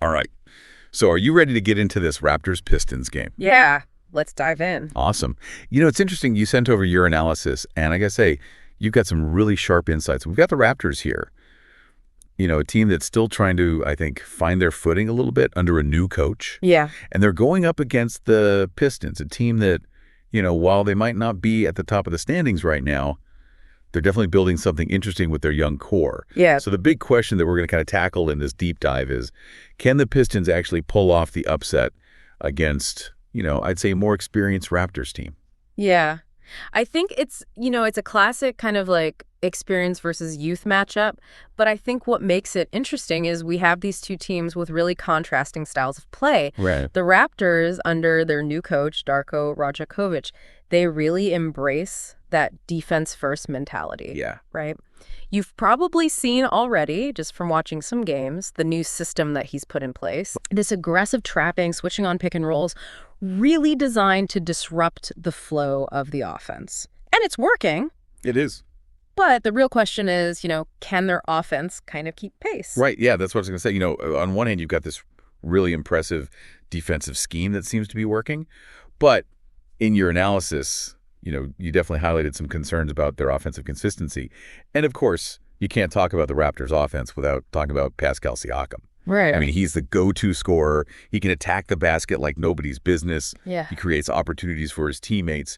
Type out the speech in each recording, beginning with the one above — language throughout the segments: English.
All right. So are you ready to get into this Raptors-Pistons game? Yeah, let's dive in. Awesome. It's interesting. You sent over your analysis, and I got to say, you've got some really sharp insights. We've got the Raptors here. A team that's still trying to, I think, find their footing a little bit under a new coach. Yeah. And they're going up against the Pistons, a team that, while they might not be at the top of the standings right now, they're definitely building something interesting with their young core. Yeah. So the big question that we're going to kind of tackle in this deep dive is, can the Pistons actually pull off the upset against, I'd say more experienced Raptors team? Yeah. I think it's a classic kind of like experience versus youth matchup. But I think what makes it interesting is we have these two teams with really contrasting styles of play. Right. The Raptors, under their new coach, Darko Rajakovic, they really embrace that defense-first mentality. Yeah. Right? You've probably seen already, just from watching some games, the new system that he's put in place. This aggressive trapping, switching on pick and rolls, really designed to disrupt the flow of the offense. And it's working. It is. But the real question is, can their offense kind of keep pace? Right. Yeah, that's what I was going to say. On one hand, you've got this really impressive defensive scheme that seems to be working. But in your analysis, you definitely highlighted some concerns about their offensive consistency. And, of course, you can't talk about the Raptors' offense without talking about Pascal Siakam. Right. I mean, he's the go-to scorer. He can attack the basket like nobody's business. Yeah. He creates opportunities for his teammates.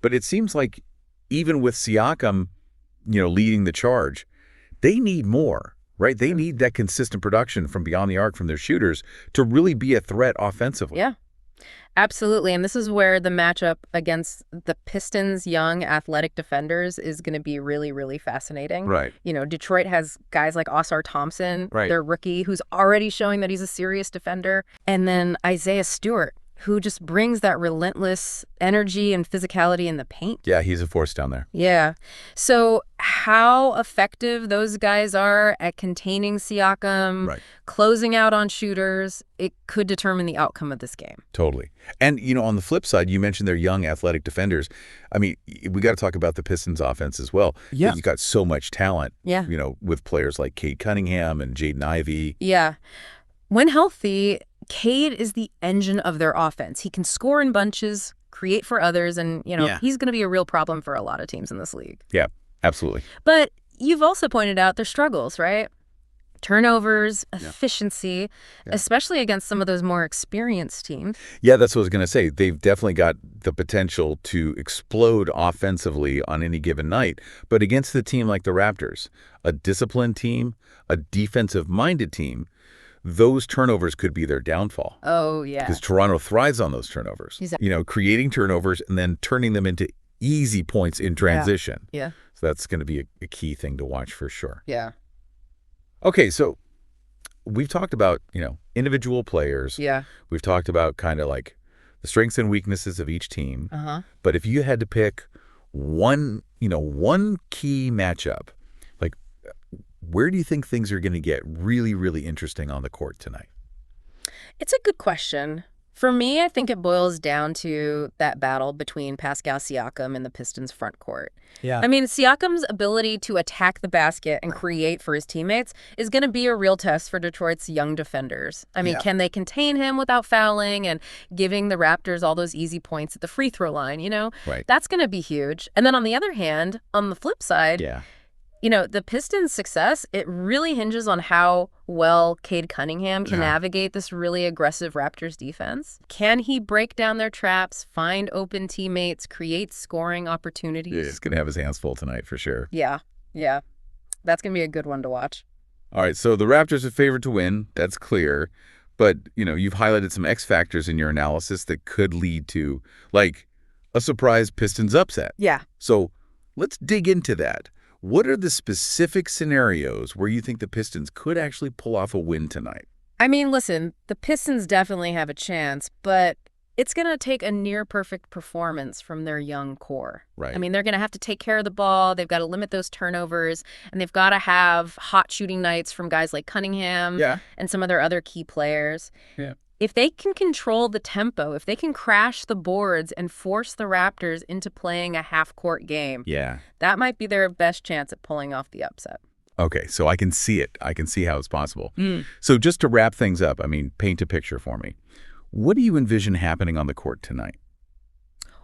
But it seems like even with Siakam, leading the charge, they need more, right? They need that consistent production from beyond the arc from their shooters to really be a threat offensively. Yeah, absolutely. And this is where the matchup against the Pistons' young athletic defenders is going to be really, really fascinating. Right. Detroit has guys like Oscar Thompson, Right. their rookie, who's already showing that he's a serious defender. And then Isaiah Stewart, who just brings that relentless energy and physicality in the paint. Yeah, he's a force down there. Yeah. So how effective those guys are at containing Siakam, Right. closing out on shooters, it could determine the outcome of this game. Totally. And, on the flip side, you mentioned their young athletic defenders. I mean, we got to talk about the Pistons offense as well. Yeah. You've got so much talent, Yeah. with players like Cade Cunningham and Jaden Ivey. Yeah. When healthy, Cade is the engine of their offense. He can score in bunches, create for others, and, Yeah. he's going to be a real problem for a lot of teams in this league. Yeah, absolutely. But you've also pointed out their struggles, right? Turnovers, efficiency, especially against some of those more experienced teams. Yeah, that's what I was going to say. They've definitely got the potential to explode offensively on any given night. But against a team like the Raptors, a disciplined team, a defensive-minded team, those turnovers could be their downfall. Oh, yeah. Because Toronto thrives on those turnovers. Exactly. Creating turnovers and then turning them into easy points in transition. Yeah. So that's going to be a key thing to watch for sure. Yeah. Okay, so we've talked about, individual players. Yeah. We've talked about kind of like the strengths and weaknesses of each team. Uh-huh. But if you had to pick one key matchup, like where do you think things are going to get really, really interesting on the court tonight? It's a good question. For me, I think it boils down to that battle between Pascal Siakam and the Pistons' front court. Yeah. I mean, Siakam's ability to attack the basket and create for his teammates is going to be a real test for Detroit's young defenders. I mean, can they contain him without fouling and giving the Raptors all those easy points at the free throw line, Right. That's going to be huge. And then on the other hand, on the flip side, the Pistons' success, it really hinges on how well Cade Cunningham can navigate this really aggressive Raptors defense. Can he break down their traps, find open teammates, create scoring opportunities? Yeah, he's going to have his hands full tonight for sure. Yeah. That's going to be a good one to watch. All right, so the Raptors are favored to win. That's clear. But, you've highlighted some X factors in your analysis that could lead to, like, a surprise Pistons upset. Yeah. So let's dig into that. What are the specific scenarios where you think the Pistons could actually pull off a win tonight? I mean, listen, the Pistons definitely have a chance, but it's going to take a near-perfect performance from their young core. Right. I mean, they're going to have to take care of the ball. They've got to limit those turnovers, and they've got to have hot shooting nights from guys like Cunningham and some of their other key players. Yeah. If they can control the tempo, if they can crash the boards and force the Raptors into playing a half-court game, that might be their best chance at pulling off the upset. Okay, so I can see it. I can see how it's possible. So just to wrap things up, I mean, paint a picture for me. What do you envision happening on the court tonight?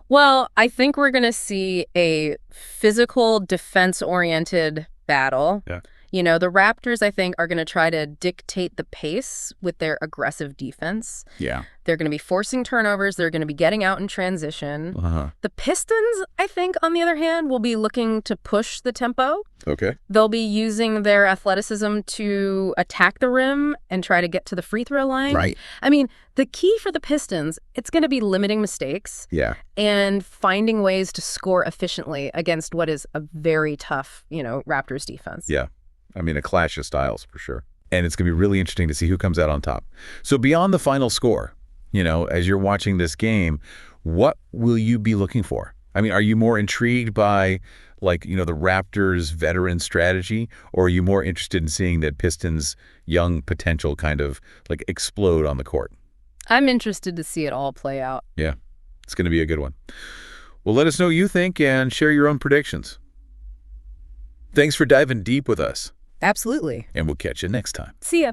Well, I think we're going to see a physical, defense-oriented battle. Yeah. The Raptors, I think, are going to try to dictate the pace with their aggressive defense. Yeah. They're going to be forcing turnovers. They're going to be getting out in transition. The Pistons, I think, on the other hand, will be looking to push the tempo. Okay. They'll be using their athleticism to attack the rim and try to get to the free throw line. Right. I mean, the key for the Pistons, it's going to be limiting mistakes. Yeah. And finding ways to score efficiently against what is a very tough, Raptors defense. Yeah. I mean, a clash of styles for sure. And it's going to be really interesting to see who comes out on top. So beyond the final score, as you're watching this game, what will you be looking for? I mean, are you more intrigued by, the Raptors' veteran strategy, or are you more interested in seeing that Pistons' young potential kind of, explode on the court? I'm interested to see it all play out. Yeah, it's going to be a good one. Well, let us know what you think and share your own predictions. Thanks for diving deep with us. Absolutely. And we'll catch you next time. See ya.